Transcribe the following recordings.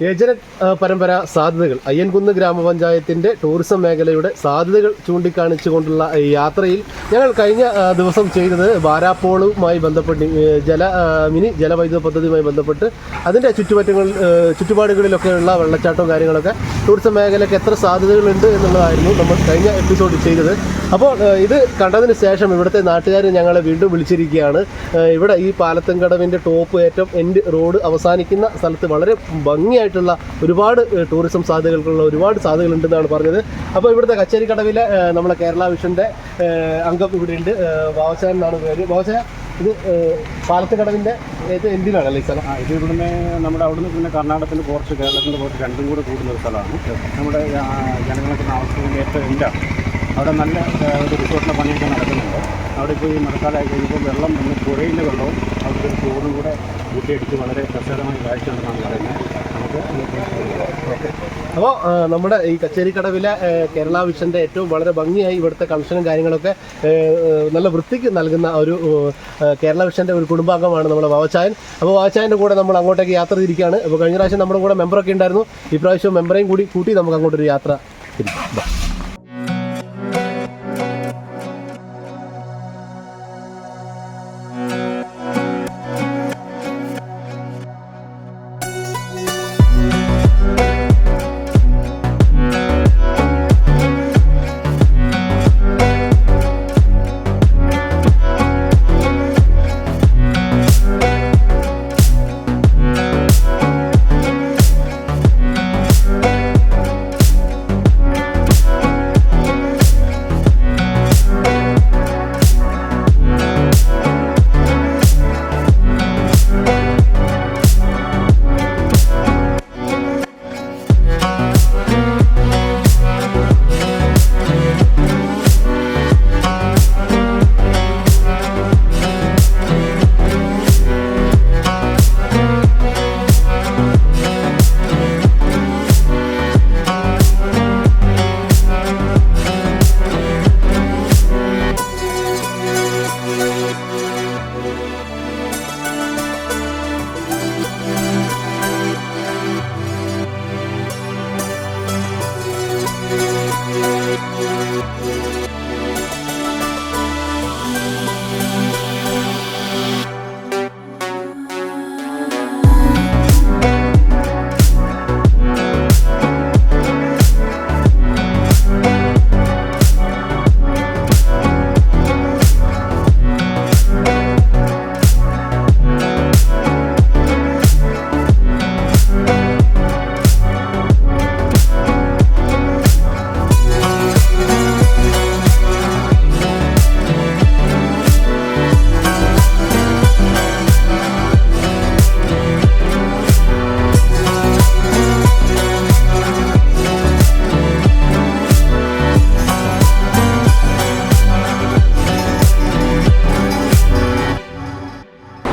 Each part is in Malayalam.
ഏജനറ്റ് പരമ്പര സാധ്യതകൾ അയ്യൻകുന്ന് ഗ്രാമപഞ്ചായത്തിൻ്റെ ടൂറിസം മേഖലയുടെ സാധ്യതകൾ ചൂണ്ടിക്കാണിച്ചുകൊണ്ടുള്ള ഈ യാത്രയിൽ ഞങ്ങൾ കഴിഞ്ഞ ദിവസം ചെയ്തത് ബാരാപ്പോളുമായി ബന്ധപ്പെട്ട് മിനി ജലവൈദ്യുത പദ്ധതിയുമായി ബന്ധപ്പെട്ട് അതിൻ്റെ ചുറ്റുപാടുകളിലൊക്കെയുള്ള വെള്ളച്ചാട്ടവും കാര്യങ്ങളൊക്കെ ടൂറിസം മേഖലയ്ക്ക് എത്ര സാധ്യതകളുണ്ട് എന്നുള്ളതായിരുന്നു നമ്മൾ കഴിഞ്ഞ എപ്പിസോഡിൽ ചെയ്തത്. അപ്പോൾ ഇത് കണ്ടതിന് ശേഷം ഇവിടുത്തെ നാട്ടുകാർ ഞങ്ങളെ വീണ്ടും വിളിച്ചിരിക്കുകയാണ്. ഇവിടെ ഈ പാലത്തുംകടവിൻ്റെ ടോപ്പ് ഏറ്റവും എൻഡ് റോഡ് അവസാനിക്കുന്ന സ്ഥലത്ത് വളരെ ഭംഗിയായിട്ടുള്ള ഒരുപാട് ടൂറിസം സാധ്യതകൾക്കുള്ള ഒരുപാട് സാധ്യതകളുണ്ടെന്നാണ് പറഞ്ഞത്. അപ്പോൾ ഇവിടുത്തെ കച്ചേരിക്കടവിലെ നമ്മളെ കേരള വിഷൻ്റെ അംഗം ഇവിടെയുണ്ട്. ബാവച്ചാൻ എന്നാണ് പേര്. ബാവച്ചാൻ, ഇത് പാലത്തുംകടവിൻ്റെ ഏറ്റവും എൻഡിലാണല്ലേ ഈ സ്ഥലം? ഇത് ഇവിടുന്ന് നമ്മുടെ അവിടുന്ന് പിന്നെ കർണാടകത്തിൻ്റെ കുറച്ച് കേരളത്തിൻ്റെ കുറച്ച് രണ്ടും കൂടെ കൂടുന്ന ഒരു സ്ഥലമാണ്. നമ്മുടെ ജനങ്ങൾക്ക് താമസിക്കുന്നതിൻ്റെ ഏറ്റവും എൻഡാണ്. അവിടെ നല്ല ഒരു റിസോർട്ടിൻ്റെ പണിയൊക്കെ നടക്കുന്നുണ്ട്. അവിടെ ഇപ്പോൾ ഈ മഴക്കാലമായി കഴിയുമ്പോൾ വെള്ളം ഒന്ന് പുഴയിലെ വെള്ളവും അവിടുത്തെ ഒരു തോടും കൂടെ കൂട്ടിയടിച്ച് വളരെ രസകരമായ കാഴ്ചയുണ്ടെന്നാണ് പറയുന്നത്. അപ്പോൾ നമ്മുടെ ഈ കച്ചേരിക്കടവിലെ കേരള വിഷൻ്റെ ഏറ്റവും വളരെ ഭംഗിയായി ഇവിടുത്തെ കൺഷനും കാര്യങ്ങളൊക്കെ നല്ല വൃത്തിക്ക് നൽകുന്ന ഒരു കേരള വിഷൻ്റെ ഒരു കുടുംബാംഗമാണ് നമ്മുടെ വാവച്ചായൻ. അപ്പോൾ വാവച്ചായൻ്റെ കൂടെ നമ്മൾ അങ്ങോട്ടേക്ക് യാത്ര തിരിക്കുകയാണ്. അപ്പോൾ കഴിഞ്ഞ പ്രാവശ്യം നമ്മുടെ കൂടെ മെമ്പറൊക്കെ ഉണ്ടായിരുന്നു. ഈ പ്രാവശ്യം മെമ്പറേയും കൂടി കൂട്ടി നമുക്ക് അങ്ങോട്ടൊരു യാത്ര തിരിക്കാം.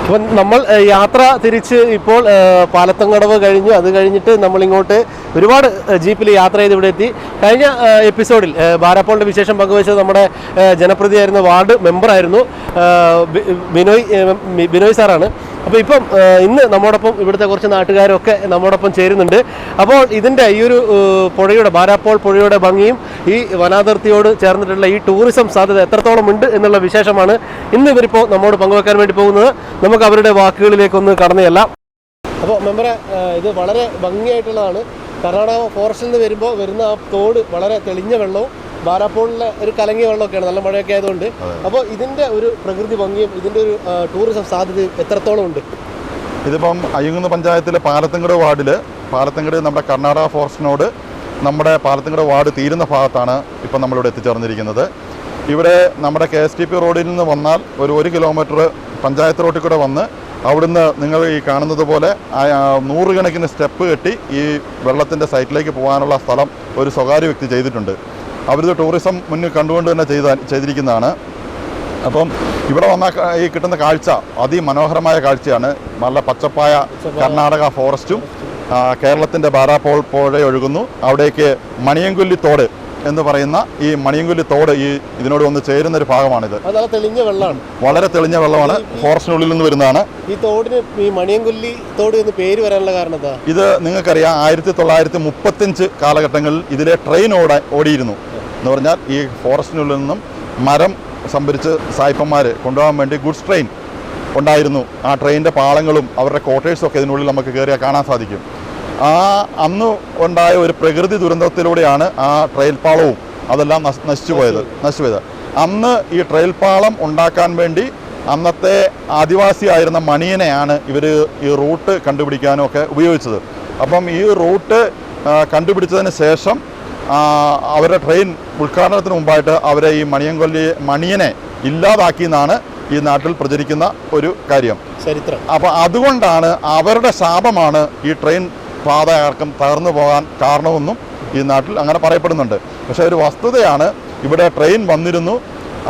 അപ്പം നമ്മൾ യാത്ര തിരിച്ച് ഇപ്പോൾ പാലത്തുംകടവ് കഴിഞ്ഞു. അത് കഴിഞ്ഞിട്ട് നമ്മളിങ്ങോട്ട് ഒരുപാട് ജീപ്പിൽ യാത്ര ചെയ്ത് ഇവിടെ എത്തി. കഴിഞ്ഞ എപ്പിസോഡിൽ ബാരാപ്പോളിൻ്റെ വിശേഷം പങ്കുവച്ചത് നമ്മുടെ ജനപ്രതിയായിരുന്ന വാർഡ് മെമ്പറായിരുന്നു ബിനോയ് സാറാണ്. അപ്പോൾ ഇപ്പം ഇന്ന് നമ്മോടൊപ്പം ഇവിടുത്തെ കുറച്ച് നാട്ടുകാരൊക്കെ നമ്മോടൊപ്പം ചേരുന്നുണ്ട്. അപ്പോൾ ഇതിൻ്റെ ഈ ഒരു പുഴയുടെ ബാരാപ്പോൾ പുഴയുടെ ഭംഗിയും ഈ വനാതിർത്തിയോട് ചേർന്നിട്ടുള്ള ഈ ടൂറിസം സാധ്യത എത്രത്തോളം ഉണ്ട് എന്നുള്ള വിശേഷമാണ് ഇന്ന് ഇവരിപ്പോൾ നമ്മോട് പങ്കുവെക്കാൻ വേണ്ടി പോകുന്നത്. നമുക്ക് അവരുടെ വാക്കുകളിലേക്കൊന്ന് കടന്നു ചെല്ലാം. അപ്പോൾ മെമ്പറെ, ഇത് വളരെ ഭംഗിയായിട്ടുള്ളതാണ്. കർണാടക ഫോറസ്റ്റിൽ നിന്ന് വരുന്ന ആ തോട് വളരെ തെളിഞ്ഞ വെള്ളവും ബാരാപ്പോളിലെ ഒരു കലങ്ങിയ വെള്ളമൊക്കെയാണ്, നല്ല മഴയൊക്കെ ആയതുകൊണ്ട്. അപ്പോൾ ഇതിൻ്റെ ഒരു പ്രകൃതി ഭംഗിയും ഇതിൻ്റെ ഒരു ടൂറിസം സാധ്യതയും എത്രത്തോളം ഉണ്ട്? ഇതിപ്പം അയ്യൻകുന്ന് പഞ്ചായത്തിലെ പാലത്തുംകടവ് വാർഡിൽ നമ്മുടെ കർണാടക ഫോറസ്റ്റിനോട് നമ്മുടെ പാലത്തുംകടവ് വാർഡ് തീരുന്ന ഭാഗത്താണ് ഇപ്പം നമ്മളിവിടെ എത്തിച്ചേർന്നിരിക്കുന്നത്. ഇവിടെ നമ്മുടെ KSTP റോഡിൽ നിന്ന് വന്നാൽ ഒരു 1 കിലോമീറ്റർ പഞ്ചായത്ത് റോഡിൽ കൂടെ വന്ന് അവിടുന്ന് നിങ്ങൾ ഈ കാണുന്നത് പോലെ 100 കണക്കിന് സ്റ്റെപ്പ് കെട്ടി ഈ വെള്ളത്തിൻ്റെ സൈറ്റിലേക്ക് പോകാനുള്ള സ്ഥലം ഒരു സ്വകാര്യ വ്യക്തി ചെയ്തിട്ടുണ്ട്. അവരിത് ടൂറിസം മുന്നിൽ കണ്ടുകൊണ്ട് തന്നെ ചെയ്തിരിക്കുന്നതാണ്. അപ്പം ഇവിടെ വന്നാൽ ഈ കിട്ടുന്ന കാഴ്ച അതിമനോഹരമായ കാഴ്ചയാണ്. നല്ല പച്ചപ്പായ കർണാടക ഫോറസ്റ്റും കേരളത്തിൻ്റെ ബാരാപ്പോൾ പുഴ ഒഴുകുന്നു. അവിടേക്ക് മണിയൻകൊല്ലി തോട് എന്ന് പറയുന്ന ഈ മണിയൻകൊല്ലി തോട് ഇതിനോട് വന്ന് ചേരുന്ന ഒരു ഭാഗമാണിത്. തെളിഞ്ഞ വെള്ളമാണ്, വളരെ തെളിഞ്ഞ വെള്ളമാണ്, ഫോറസ്റ്റിനുള്ളിൽ നിന്ന് വരുന്നതാണ്. ഈ തോടിന് ഈ മണിയൻകൊല്ലി തോട് എന്ന് പേര് വരാനുള്ള കാരണം എന്താ? ഇത് നിങ്ങൾക്കറിയാം, 1935 കാലഘട്ടങ്ങളിൽ ഇതിലെ ട്രെയിൻ ഓടിയിരുന്നു. എന്ന് പറഞ്ഞാൽ ഈ ഫോറസ്റ്റിനുള്ളിൽ നിന്നും മരം സംഭരിച്ച് സായിപ്പന്മാർ കൊണ്ടുപോകാൻ വേണ്ടി ഗുഡ്സ് ട്രെയിൻ ഉണ്ടായിരുന്നു. ആ ട്രെയിനിൻ്റെ പാളങ്ങളും അവരുടെ ക്വാർട്ടേഴ്സും ഒക്കെ ഇതിനുള്ളിൽ നമുക്ക് കയറിയാൽ കാണാൻ സാധിക്കും. അന്ന് ഉണ്ടായ ഒരു പ്രകൃതി ദുരന്തത്തിലൂടെയാണ് ആ ട്രെയിൽ പാളവും അതെല്ലാം നശിച്ചു പോയത്. അന്ന് ഈ ട്രെയിൽ പാളം ഉണ്ടാക്കാൻ വേണ്ടി അന്നത്തെ ആദിവാസിയായിരുന്ന മണിയനെയാണ് ഇവർ ഈ റൂട്ട് കണ്ടുപിടിക്കാനും ഒക്കെ ഉപയോഗിച്ചത്. അപ്പം ഈ റൂട്ട് കണ്ടുപിടിച്ചതിന് ശേഷം അവരുടെ ട്രെയിൻ ഉദ്ഘാടനത്തിന് മുമ്പായിട്ട് അവരെ ഈ മണിയനെ ഇല്ലാതാക്കിയെന്നാണ് ഈ നാട്ടിൽ പ്രചരിക്കുന്ന ഒരു കാര്യം, ചരിത്രം. അപ്പോൾ അതുകൊണ്ടാണ് അവരുടെ ശാപമാണ് ഈ ട്രെയിൻ പാത ആർക്കും തകർന്നു പോകാൻ കാരണമെന്നും ഈ നാട്ടിൽ അങ്ങനെ പറയപ്പെടുന്നുണ്ട്. പക്ഷേ ഒരു വസ്തുതയാണ്, ഇവിടെ ട്രെയിൻ വന്നിരുന്നു,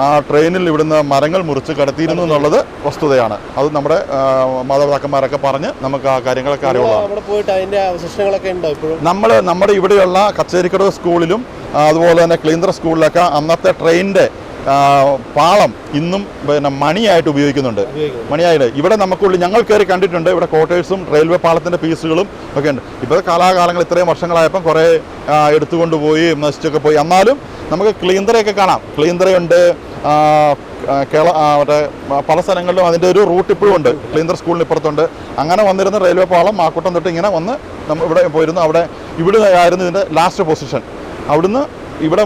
ആ ട്രെയിനിൽ ഇവിടുന്ന് മരങ്ങൾ മുറിച്ച് കടത്തിയിരുന്നു എന്നുള്ളത് വസ്തുതയാണ്. അത് നമ്മുടെ മാതാപിതാക്കന്മാരൊക്കെ പറഞ്ഞ് നമുക്ക് ആ കാര്യങ്ങളൊക്കെ അറിവുള്ളതാണ്. നമ്മുടെ ഇവിടെയുള്ള കച്ചേരിക്കടവ് സ്കൂളിലും അതുപോലെ തന്നെ ക്ലീന്തർ സ്കൂളിലൊക്കെ അന്നത്തെ ട്രെയിനിൻ്റെ പാളം ഇന്നും പിന്നെ മണിയായിട്ട് ഉപയോഗിക്കുന്നുണ്ട്. മണിയായിട്ട് ഇവിടെ ഞങ്ങൾ കയറി കണ്ടിട്ടുണ്ട്. ഇവിടെ ക്വാർട്ടേഴ്സും റെയിൽവേ പാളത്തിൻ്റെ പീസുകളും ഒക്കെ ഉണ്ട്. ഇപ്പോൾ കാലാകാലങ്ങൾ ഇത്രയും വർഷങ്ങളായപ്പം കുറേ എടുത്തുകൊണ്ടുപോയി നശിച്ചൊക്കെ പോയി. എന്നാലും നമുക്ക് ക്ലീന്തറയൊക്കെ കാണാം. ക്ലീന്തറയുണ്ട്, മറ്റേ പല സ്ഥലങ്ങളിലും അതിൻ്റെ ഒരു റൂട്ട് ഇപ്പോഴും ഉണ്ട്. ക്ലീന്തർ സ്കൂളിന് ഇപ്പുറത്തുണ്ട്. അങ്ങനെ വന്നിരുന്ന റെയിൽവേ പാളം മാക്കൂട്ടം തൊട്ട് ഇങ്ങനെ വന്ന് ഇവിടെ പോയിരുന്നു. ഇവിടെ ആയിരുന്നു ഇതിൻ്റെ ലാസ്റ്റ് പൊസിഷൻ. അവിടുന്ന് ഇവിടെ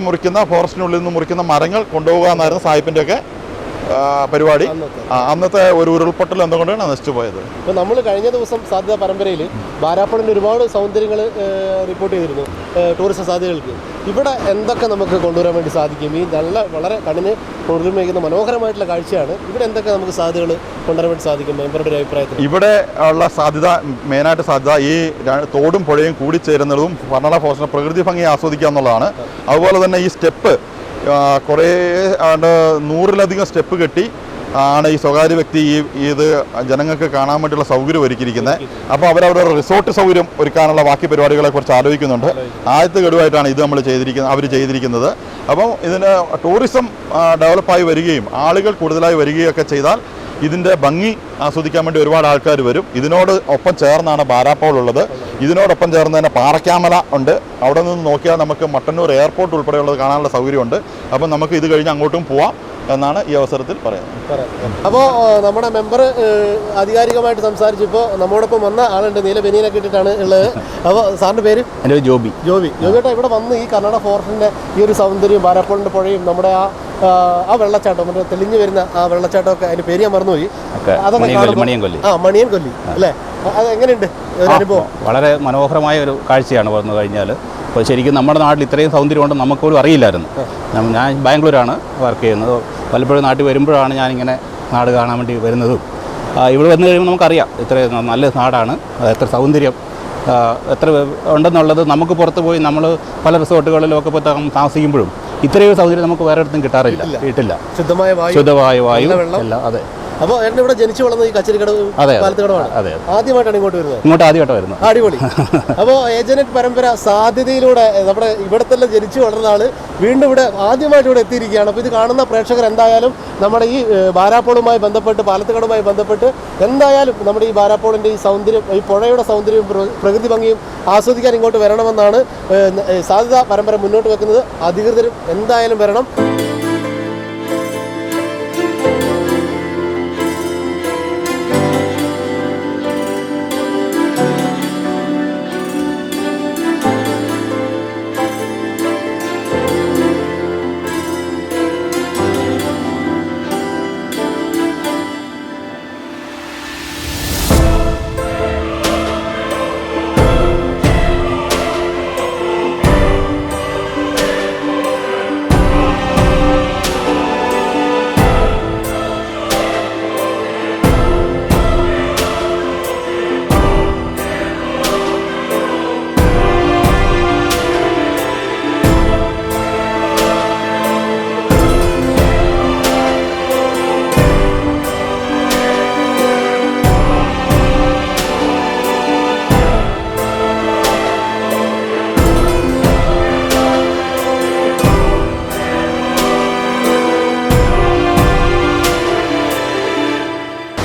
ഫോറസ്റ്റിനുള്ളിൽ നിന്ന് മുറിക്കുന്ന മരങ്ങൾ കൊണ്ടുപോകുക എന്നായിരുന്നു സായിപ്പിൻ്റെയൊക്കെ പരിപാടി. അന്നത്തെ ഒരു ഉരുൾപൊട്ടൽ എന്തുകൊണ്ടാണ് നശിച്ചു പോയത്. ഇപ്പോൾ നമ്മൾ കഴിഞ്ഞ ദിവസം സാധ്യത പരമ്പരയിൽ ബാരാപ്പോളിൻ്റെ ഒരുപാട് സൗന്ദര്യങ്ങൾ റിപ്പോർട്ട് ചെയ്തിരുന്നു, ടൂറിസം സാധ്യതകൾക്ക്. ഇവിടെ എന്തൊക്കെ നമുക്ക് കൊണ്ടുവരാൻ വേണ്ടി സാധിക്കും? ഈ വളരെ കണ്ണിന് കുളിർമയേക്കുന്ന മനോഹരമായിട്ടുള്ള കാഴ്ചയാണ്. ഇവിടെ എന്തൊക്കെ നമുക്ക് സാധ്യതകൾ കൊണ്ടുവരാൻ വേണ്ടി സാധിക്കും മെമ്പറുടെ ഒരു അഭിപ്രായത്തിൽ? ഇവിടെ ഉള്ള സാധ്യത, മെയിനായിട്ട് സാധ്യത ഈ തോടും പുഴയും കൂടിച്ചേരുന്നതും കർണാടക ഫോറസ്റ്റിൻ്റെ പ്രകൃതി ഭംഗി ആസ്വദിക്കുക എന്നുള്ളതാണ്. അതുപോലെ തന്നെ ഈ സ്റ്റെപ്പ് കുറേ 100-ലധികം സ്റ്റെപ്പ് കെട്ടി ആണ് ഈ സ്വകാര്യ വ്യക്തി ഇത് ജനങ്ങൾക്ക് കാണാൻ വേണ്ടിയുള്ള സൗകര്യം ഒരുക്കിയിരിക്കുന്നത്. അപ്പോൾ അവരവരുടെ റിസോർട്ട് സൗകര്യം ഒരുക്കാനുള്ള ബാക്കി പരിപാടികളെക്കുറിച്ച് ആലോചിക്കുന്നുണ്ട്. ആദ്യത്തെ ഗഡുവായിട്ടാണ് ഇത് അവർ ചെയ്തിരിക്കുന്നത്. അപ്പം ഇതിന് ടൂറിസം ഡെവലപ്പായി വരികയും ആളുകൾ കൂടുതലായി വരികയൊക്കെ ചെയ്താൽ ഇതിൻ്റെ ഭംഗി ആസ്വദിക്കാൻ വേണ്ടി ഒരുപാട് ആൾക്കാർ വരും. ഇതിനോട് ഒപ്പം ചേർന്നാണ് ബാരാപ്പോൾ ഉള്ളത്. ഇതിനോടൊപ്പം ചേർന്ന് തന്നെ പാറയ്ക്കാമല ഉണ്ട്. അവിടെ നിന്ന് നോക്കിയാൽ നമുക്ക് മട്ടന്നൂർ എയർപോർട്ട് ഉൾപ്പെടെയുള്ളത് കാണാനുള്ള സൗകര്യമുണ്ട്. അപ്പം നമുക്ക് ഇത് കഴിഞ്ഞ് അങ്ങോട്ടും പോവാം എന്നാണ് ഈ അവസരത്തിൽ പറയുന്നത്. അപ്പോൾ നമ്മുടെ മെമ്പർ ആധികാരികമായിട്ട് സംസാരിച്ചപ്പോൾ നമ്മോടൊപ്പം വന്ന ആളുണ്ട്, നീല ബനിയനൊക്കെ ഇട്ടിട്ടാണ് ഉള്ളത്. അപ്പോൾ സാറിൻ്റെ പേര്? എൻ്റെ പേര് ജോബി. ജോബിയേട്ടാ, ഇവിടെ വന്ന് ഈ കർണാടക ഫോറസ്റ്റിൻ്റെ ഈ ഒരു സൗന്ദര്യം, ബാരാപ്പോളിൻ്റെ പുഴയും നമ്മുടെ ആ വെള്ളച്ചാട്ടം, മറ്റേ തെളിഞ്ഞു വരുന്ന ആ വെള്ളച്ചാട്ടമൊക്കെ, അതിൻ്റെ പേര് ഞാൻ മറന്നുപോയി. മണിയൻകൊല്ലി അല്ലേ? അത് എങ്ങനെയുണ്ട് അനുഭവം? വളരെ മനോഹരമായ ഒരു കാഴ്ചയാണ് വന്നു കഴിഞ്ഞാൽ. അപ്പോൾ ശരിക്കും നമ്മുടെ നാട്ടിൽ ഇത്രയും സൗന്ദര്യം ഉണ്ടെന്ന് നമുക്കൊരു അറിയില്ലായിരുന്നു. ഞാൻ ബാംഗ്ലൂരാണ് വർക്ക് ചെയ്യുന്നത്. പലപ്പോഴും നാട്ടിൽ വരുമ്പോഴാണ് ഞാനിങ്ങനെ നാട് കാണാൻ വേണ്ടി വരുന്നതും. ഇവിടെ വന്നു കഴിയുമ്പോൾ നമുക്കറിയാം ഇത്ര നല്ല നാടാണ്, എത്ര സൗന്ദര്യം എത്ര ഉണ്ടെന്നുള്ളത്. നമുക്ക് പുറത്ത് പോയി നമ്മൾ പല റിസോർട്ടുകളിലും ഒക്കെ പോയി താമസിക്കുമ്പോഴും ഇത്രയും സൗകര്യം നമുക്ക് വേറെ ഇടത്തും കിട്ടില്ല. ശുദ്ധമായ വായു എല്ലാം. അതെ. അപ്പോൾ എന്നെ ഇവിടെ ജനിച്ചു വളർന്നത് ഈ കച്ചേരിക്കടവ് പാലത്തുകടവാണ്. ആദ്യമായിട്ടാണ് ഇങ്ങോട്ട് വരുന്നത്. അടിപൊളി. അപ്പോൾ ഏജനറ്റ് പരമ്പര സാധ്യതയിലൂടെ നമ്മുടെ ഇവിടെ തന്നെ ജനിച്ചു വളർന്ന ആള് വീണ്ടും ഇവിടെ ആദ്യമായിട്ട് ഇവിടെ എത്തിയിരിക്കുകയാണ്. അപ്പോൾ ഇത് കാണുന്ന പ്രേക്ഷകർ എന്തായാലും നമ്മുടെ ഈ ബാരാപ്പോളുമായി ബന്ധപ്പെട്ട്, പാലത്തുകടവുമായി ബന്ധപ്പെട്ട് എന്തായാലും നമ്മുടെ ഈ ബാരാപ്പോളിൻ്റെ ഈ സൗന്ദര്യം, ഈ പുഴയുടെ സൗന്ദര്യവും പ്രകൃതി ഭംഗിയും ആസ്വദിക്കാൻ ഇങ്ങോട്ട് വരണമെന്നാണ് സാധ്യത പരമ്പര മുന്നോട്ട് വെക്കുന്നത്. അധികൃതരും എന്തായാലും വരണം.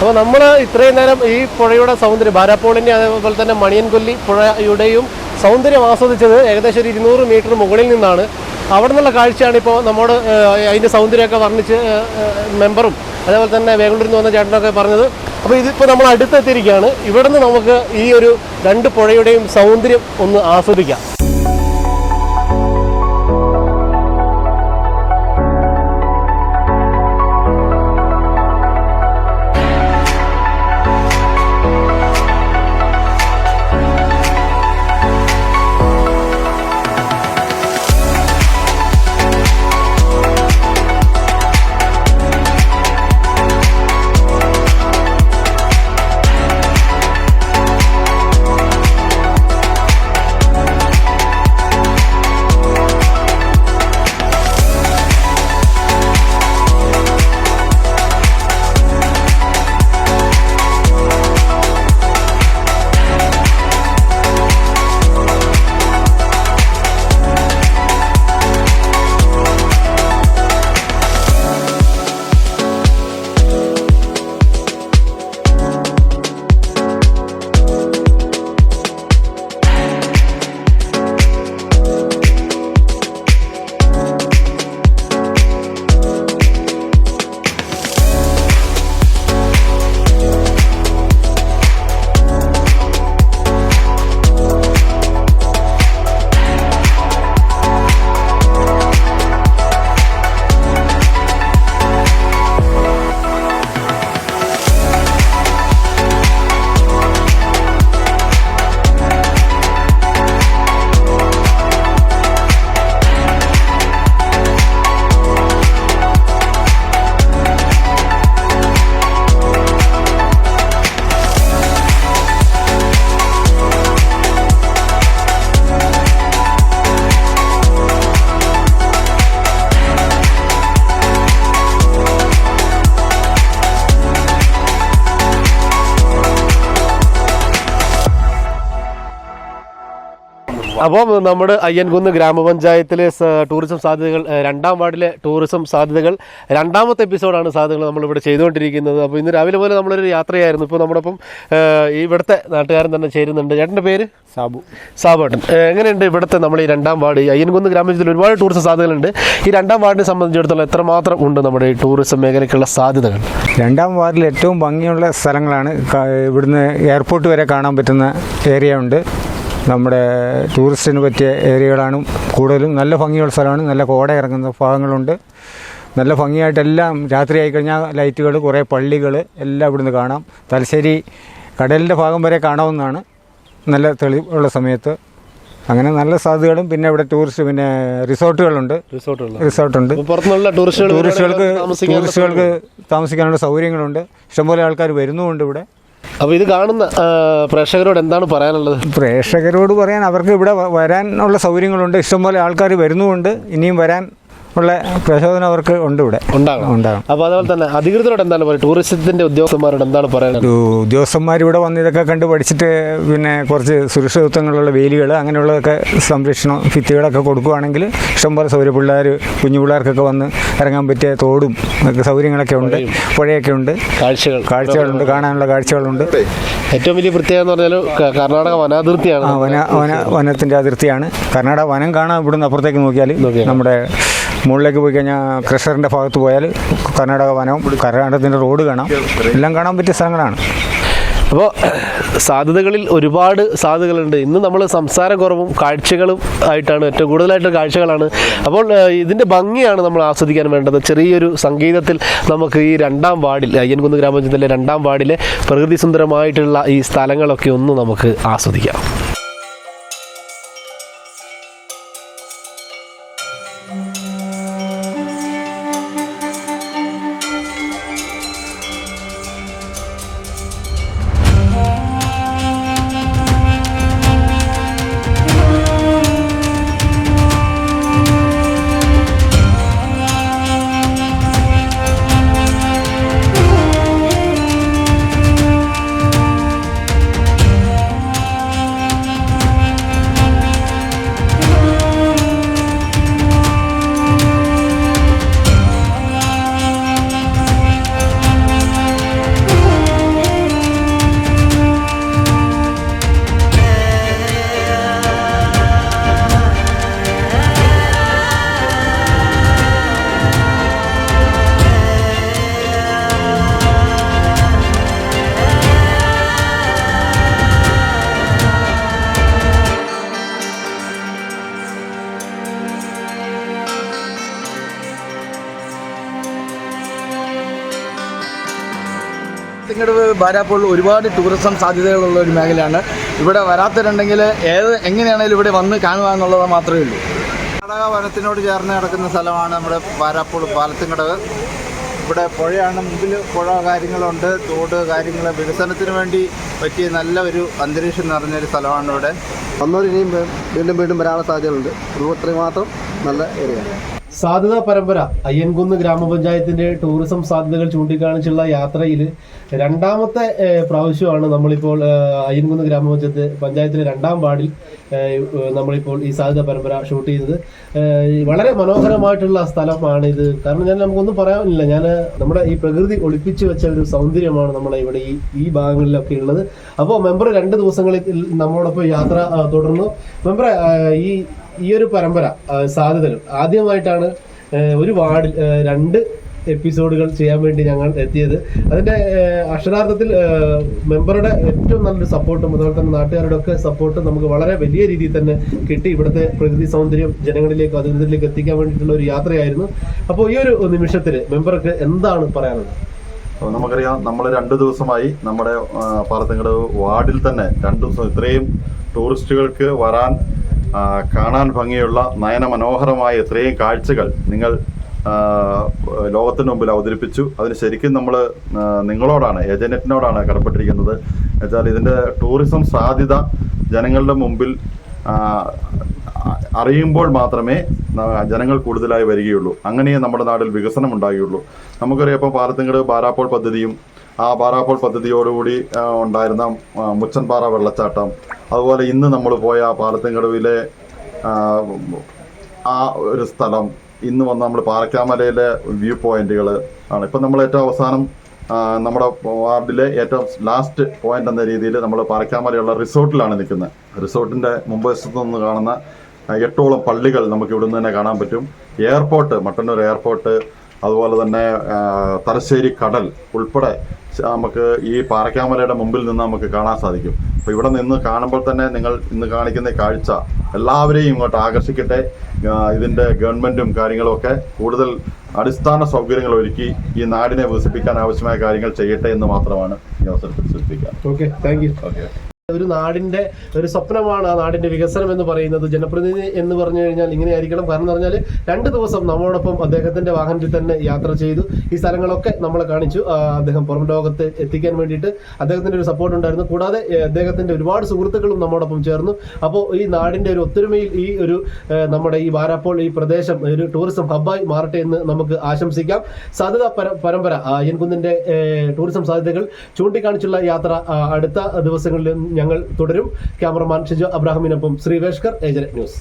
അപ്പോൾ നമ്മൾ ഇത്രയും നേരം ഈ പുഴയുടെ സൗന്ദര്യം ബാരാപ്പോളിൻ്റെ അതേപോലെ തന്നെ മണിയൻകൊല്ലി പുഴയുടെയും സൗന്ദര്യം ആസ്വദിച്ചത് ഏകദേശം ഒരു 200 മീറ്റർ മുകളിൽ നിന്നാണ്. അവിടെ നിന്നുള്ള കാഴ്ചയാണ് ഇപ്പോൾ നമ്മോട് അതിൻ്റെ സൗന്ദര്യമൊക്കെ വർണ്ണിച്ച് മെമ്പറും അതേപോലെ തന്നെ ബാംഗ്ലൂരിൽ നിന്ന് വന്ന ചേട്ടനൊക്കെ പറഞ്ഞത്. അപ്പോൾ ഇതിപ്പോൾ നമ്മൾ അടുത്തെത്തിയിരിക്കുകയാണ്. ഇവിടെ നിന്ന് നമുക്ക് ഈ ഒരു 2 പുഴയുടെയും സൗന്ദര്യം ഒന്ന് ആസ്വദിക്കാം. അപ്പോൾ നമ്മുടെ അയ്യൻകുന്ന് ഗ്രാമപഞ്ചായത്തിലെ ടൂറിസം സാധ്യതകൾ 2ാം വാർഡിലെ ടൂറിസം സാധ്യതകൾ 2ാമത്തെ എപ്പിസോഡാണ് സാധ്യതകൾ നമ്മളിവിടെ ചെയ്തുകൊണ്ടിരിക്കുന്നത്. അപ്പോൾ ഇന്ന് രാവിലെ പോലെ നമ്മളൊരു യാത്രയായിരുന്നു. ഇപ്പോൾ നമ്മോടൊപ്പം ഇവിടുത്തെ നാട്ടുകാരൻ തന്നെ ചേരുന്നുണ്ട്. ചേട്ടൻ്റെ പേര് സാബുട്ടൻ. എങ്ങനെയുണ്ട് ഇവിടുത്തെ നമ്മൾ ഈ 2ാം വാർഡ് അയ്യൻകുന്ന് ഗ്രാമപഞ്ചായത്തിൽ ഒരുപാട് ടൂറിസം സാധ്യതകളുണ്ട്. ഈ 2ാം വാർഡിനെ സംബന്ധിച്ചിടത്തോളം എത്രമാത്രം ഉണ്ട് നമ്മുടെ ഈ ടൂറിസം മേഖലയ്ക്കുള്ള സാധ്യതകൾ? 2ാം വാർഡിൽ ഏറ്റവും ഭംഗിയുള്ള സ്ഥലങ്ങളാണ്. ഇവിടുന്ന് എയർപോർട്ട് വരെ കാണാൻ പറ്റുന്ന ഏരിയ ഉണ്ട്. നമ്മുടെ ടൂറിസ്റ്റിന് പറ്റിയ ഏരിയകളാണ് കൂടുതലും. നല്ല ഭംഗിയുള്ള സ്ഥലമാണ്. നല്ല കോട ഇറങ്ങുന്ന ഭാഗങ്ങളുണ്ട്. നല്ല ഭംഗിയായിട്ടെല്ലാം രാത്രി ആയിക്കഴിഞ്ഞാൽ ലൈറ്റുകൾ, കുറേ പള്ളികൾ എല്ലാം ഇവിടുന്ന് കാണാം. തലശ്ശേരി കടലിൻ്റെ ഭാഗം വരെ കാണാവുന്നതാണ് നല്ല തെളിവുള്ള സമയത്ത്. അങ്ങനെ നല്ല സാധ്യതകളും പിന്നെ ഇവിടെ ടൂറിസ്റ്റ് പിന്നെ റിസോർട്ടുണ്ട്. ടൂറിസ്റ്റുകൾക്ക് താമസിക്കാനുള്ള സൗകര്യങ്ങളുണ്ട്. ഇഷ്ടംപോലെ ആൾക്കാർ വരുന്നുമുണ്ട് ഇവിടെ. അപ്പോൾ ഇത് കാണുന്ന പ്രേക്ഷകരോട് എന്താണ് പറയാനുള്ളത്? പ്രേക്ഷകരോട് പറയാൻ അവർക്ക് ഇവിടെ വരാനുള്ള സൗകര്യങ്ങളുണ്ട്. ഇഷ്ടംപോലെ ആൾക്കാർ വരുന്നുമുണ്ട്. ഇനിയും വരാൻ ഉള്ള പ്രചോദനം അവർക്ക് ഉണ്ട് ഇവിടെ ഉണ്ടാകും. അപ്പോൾ അതുപോലെ തന്നെ അധികൃതരോട് എന്താണ് പറയുക? ടൂറിസത്തിൻ്റെ ഉദ്യോഗസ്ഥന്മാരോട് എന്താണ് പറയുന്നത്? ഉദ്യോഗസ്ഥന്മാർ ഇവിടെ വന്ന് ഇതൊക്കെ കണ്ട് പഠിച്ചിട്ട് പിന്നെ കുറച്ച് സുരക്ഷിതത്വങ്ങളുള്ള വേലികൾ അങ്ങനെയുള്ളതൊക്കെ സംരക്ഷണം ഭിത്തികളൊക്കെ കൊടുക്കുകയാണെങ്കിൽ ഇഷ്ടംപോലെ സൗകര്യം പിള്ളേർ കുഞ്ഞു പിള്ളേർക്കൊക്കെ വന്ന് ഇറങ്ങാൻ പറ്റിയ തോടും ഒക്കെ സൗകര്യങ്ങളൊക്കെ ഉണ്ട്. പുഴയൊക്കെ ഉണ്ട്. കാഴ്ചകളുണ്ട്. കാണാനുള്ള കാഴ്ചകളുണ്ട്. ഏറ്റവും വലിയ പ്രത്യേകത എന്ന് പറഞ്ഞാൽ കർണാടക വനാതിർത്തിയാണ്. വനത്തിൻ്റെ അതിർത്തിയാണ്. കർണാടക വനം കാണാൻ ഇവിടുന്ന് അപ്പുറത്തേക്ക് നോക്കിയാൽ നമ്മുടെ മുകളിലേക്ക് പോയി കഴിഞ്ഞാൽ ക്രഷറിൻ്റെ ഭാഗത്ത് പോയാൽ കർണാടക വനവും കർണാടകത്തിൻ്റെ റോഡ് കാണാം. എല്ലാം കാണാൻ പറ്റിയ സ്ഥലങ്ങളാണ്. അപ്പോൾ സാധ്യതകളിൽ ഒരുപാട് സാധ്യതകളുണ്ട്. ഇന്ന് നമ്മൾ സംസാരം കുറവും കാഴ്ചകളും ആയിട്ടാണ്, ഏറ്റവും കൂടുതലായിട്ട് കാഴ്ചകളാണ്. അപ്പോൾ ഇതിൻ്റെ ഭംഗിയാണ് നമ്മൾ ആസ്വദിക്കാൻ വേണ്ടത്. ചെറിയൊരു സംഗീതത്തിൽ നമുക്ക് ഈ 2ാം വാർഡിൽ അയ്യൻകുന്ന് ഗ്രാമപഞ്ചായത്തിലെ 2ാം വാർഡിലെ പ്രകൃതി സുന്ദരമായിട്ടുള്ള ഈ സ്ഥലങ്ങളൊക്കെ ഒന്ന് നമുക്ക് ആസ്വദിക്കാം. പാലത്തിങ്കടവ് ബാരാപ്പോൾ ഒരുപാട് ടൂറിസം സാധ്യതകളുള്ള ഒരു മേഖലയാണ്. ഇവിടെ വരാത്തവരുണ്ടെങ്കിൽ എങ്ങനെയാണെങ്കിലും ഇവിടെ വന്ന് കാണുക എന്നുള്ളത് മാത്രമേ ഉള്ളൂ. കർണാടക വനത്തിനോട് ചേർന്ന് കിടക്കുന്ന സ്ഥലമാണ് നമ്മുടെ ബാരാപ്പോൾ പാലത്തിങ്കടവ്. ഇവിടെ പുഴയാണ് മുമ്പിൽ, പുഴ കാര്യങ്ങളുണ്ട്, തോട് കാര്യങ്ങൾ, വികസനത്തിന് വേണ്ടി പറ്റിയ നല്ല ഒരു അന്തരീക്ഷം നിറഞ്ഞൊരു സ്ഥലമാണ് ഇവിടെ. വന്നവരിനിയും വീണ്ടും വീണ്ടും വരാനുള്ള സാധ്യതകളുണ്ട്. അത്രയും മാത്രം നല്ല ഏരിയയാണ്. സാധ്യതാ പരമ്പര അയ്യൻകുന്ന് ഗ്രാമപഞ്ചായത്തിന്റെ ടൂറിസം സാധ്യതകൾ ചൂണ്ടിക്കാണിച്ചുള്ള യാത്രയിൽ രണ്ടാമത്തെ പ്രാവശ്യമാണ് നമ്മളിപ്പോൾ അയ്യൻകുന്ന് പഞ്ചായത്തിലെ 2ാം വാർഡിൽ നമ്മളിപ്പോൾ ഈ സാധ്യതാ പരമ്പര ഷൂട്ട് ചെയ്തത്. വളരെ മനോഹരമായിട്ടുള്ള സ്ഥലമാണ് ഇത്. കാരണം നമുക്കൊന്നും പറയാനില്ല. നമ്മുടെ ഈ പ്രകൃതി ഒളിപ്പിച്ചു വെച്ച ഒരു സൗന്ദര്യമാണ് നമ്മളെ ഇവിടെ ഈ ഭാഗങ്ങളിലൊക്കെ ഉള്ളത്. അപ്പോൾ മെമ്പർ 2 ദിവസങ്ങളിൽ നമ്മളോടൊപ്പം യാത്ര തുടർന്നു. മെമ്പറെ, ഈ ഒരു പരമ്പര സാധ്യതകൾ ആദ്യമായിട്ടാണ് ഒരു വാർഡിൽ 2 എപ്പിസോഡുകൾ ചെയ്യാൻ വേണ്ടി ഞങ്ങൾ എത്തിയത്. അതിൻ്റെ അക്ഷരാർത്ഥത്തിൽ മെമ്പറുടെ ഏറ്റവും നല്ലൊരു സപ്പോർട്ടും അതുപോലെ തന്നെ നാട്ടുകാരുടെ ഒക്കെ സപ്പോർട്ടും നമുക്ക് വളരെ വലിയ രീതിയിൽ തന്നെ കിട്ടി. ഇവിടുത്തെ പ്രകൃതി സൗന്ദര്യം ജനങ്ങളിലേക്ക് അതിഥികളിലേക്ക് എത്തിക്കാൻ വേണ്ടിയിട്ടുള്ള ഒരു യാത്രയായിരുന്നു. അപ്പോൾ ഈ ഒരു നിമിഷത്തിൽ മെമ്പർക്ക് എന്താണ് പറയാനുള്ളത്? നമുക്കറിയാം, നമ്മൾ 2 ദിവസമായി നമ്മുടെ പാലത്തിങ്കടവ് വാർഡിൽ തന്നെ 2 ദിവസം ഇത്രയും ടൂറിസ്റ്റുകൾക്ക് വരാൻ കാണാൻ ഭംഗിയുള്ള നയനമനോഹരമായ ഇത്രയും കാഴ്ചകൾ നിങ്ങൾ ലോകത്തിന് മുമ്പിൽ അവതരിപ്പിച്ചു. അതിന് ശരിക്കും നമ്മൾ നിങ്ങളോടാണ്, ഏജന്റിനോടാണ് കടപ്പെട്ടിരിക്കുന്നത്. എന്നുവെച്ചാൽ ഇതിൻ്റെ ടൂറിസം സാധ്യത ജനങ്ങളുടെ മുമ്പിൽ അറിയുമ്പോൾ മാത്രമേ ജനങ്ങൾ കൂടുതലായി വരികയുള്ളൂ. അങ്ങനെയേ നമ്മുടെ നാട്ടിൽ വികസനം ഉണ്ടാകുകയുള്ളൂ. നമുക്കറിയാം, ഇപ്പോൾ പാലത്തിങ്കടവ് ബാരാപ്പോൾ പദ്ധതിയും ആ ബാരാപ്പോൾ പദ്ധതിയോടുകൂടി ഉണ്ടായിരുന്ന മുച്ചൻപാറ വെള്ളച്ചാട്ടം, അതുപോലെ ഇന്ന് നമ്മൾ പോയ പാലത്തിങ്കടവിലെ ആ ഒരു സ്ഥലം, ഇന്ന് വന്ന് നമ്മൾ പാലക്കാമലയിലെ വ്യൂ പോയിന്റുകൾ ആണ്. ഇപ്പം നമ്മൾ ഏറ്റവും അവസാനം നമ്മുടെ വാർഡിലെ ഏറ്റവും ലാസ്റ്റ് പോയിന്റ് എന്ന രീതിയിൽ നമ്മൾ പാലക്കാമലയുള്ള റിസോർട്ടിലാണ് നിൽക്കുന്നത്. റിസോർട്ടിൻ്റെ മുൻവശത്തു നിന്ന് കാണുന്ന 8ഓളം പള്ളികൾ നമുക്ക് ഇവിടെ നിന്ന് തന്നെ കാണാൻ പറ്റും. എയർപോർട്ട്, മട്ടന്നൂർ എയർപോർട്ട്, അതുപോലെ തന്നെ തലശ്ശേരി കടൽ ഉൾപ്പെടെ നമുക്ക് ഈ പാലക്കാമലയുടെ മുമ്പിൽ നിന്ന് നമുക്ക് കാണാൻ സാധിക്കും. അപ്പോൾ ഇവിടെ നിന്ന് കാണുമ്പോൾ തന്നെ നിങ്ങൾ ഇന്ന് കാണിക്കുന്ന കാഴ്ച എല്ലാവരെയും ഇങ്ങോട്ട് ആകർഷിക്കട്ടെ. ഇതിൻ്റെ ഗവൺമെൻറ്റും കാര്യങ്ങളുമൊക്കെ കൂടുതൽ അടിസ്ഥാന സൗകര്യങ്ങൾ ഒരുക്കി ഈ നാടിനെ വികസിപ്പിക്കാൻ ആവശ്യമായ കാര്യങ്ങൾ ചെയ്യട്ടെ എന്ന് മാത്രമാണ് ഈ അവസരത്തിൽ സൂചിപ്പിക്കുക. Okay, thank you. ഒരു നാടിന്റെ ഒരു സ്വപ്നമാണ് ആ നാടിന്റെ വികസനം എന്ന് പറയുന്നത്. ജനപ്രതിനിധി എന്ന് പറഞ്ഞു കഴിഞ്ഞാൽ ഇങ്ങനെ ആയിരിക്കണം. കാരണം എന്ന് പറഞ്ഞാൽ 2 ദിവസം നമ്മളോടൊപ്പം അദ്ദേഹത്തിന്റെ വാഹനത്തിൽ തന്നെ യാത്ര ചെയ്തു. ഈ സ്ഥലങ്ങളൊക്കെ നമ്മളെ കാണിച്ചു. അദ്ദേഹം പുറം ലോകത്ത് എത്തിക്കാൻ വേണ്ടിയിട്ട് അദ്ദേഹത്തിന്റെ ഒരു സപ്പോർട്ട് ഉണ്ടായിരുന്നു. കൂടാതെ അദ്ദേഹത്തിന്റെ ഒരുപാട് സുഹൃത്തുക്കളും നമ്മോടൊപ്പം ചേർന്നു. അപ്പോൾ ഈ നാടിന്റെ ഒരു ഒത്തൊരുമയിൽ ഈ ഒരു നമ്മുടെ ഈ ബാരാപ്പോൾ ഈ പ്രദേശം ഒരു ടൂറിസം ഹബ്ബായി മാറട്ടെ എന്ന് നമുക്ക് ആശംസിക്കാം. സാധ്യതാ പരമ്പര അയ്യൻകുന്നിന്റെ ടൂറിസം സാധ്യതകൾ ചൂണ്ടിക്കാണിച്ചുള്ള യാത്ര അടുത്ത ദിവസങ്ങളിൽ ഞങ്ങൾ തുടരും. ക്യാമറമാൻ ഷിജോ അബ്രാഹിമിനൊപ്പം ശ്രീവേഷ്കർ, ഏജന്റ് ന്യൂസ്.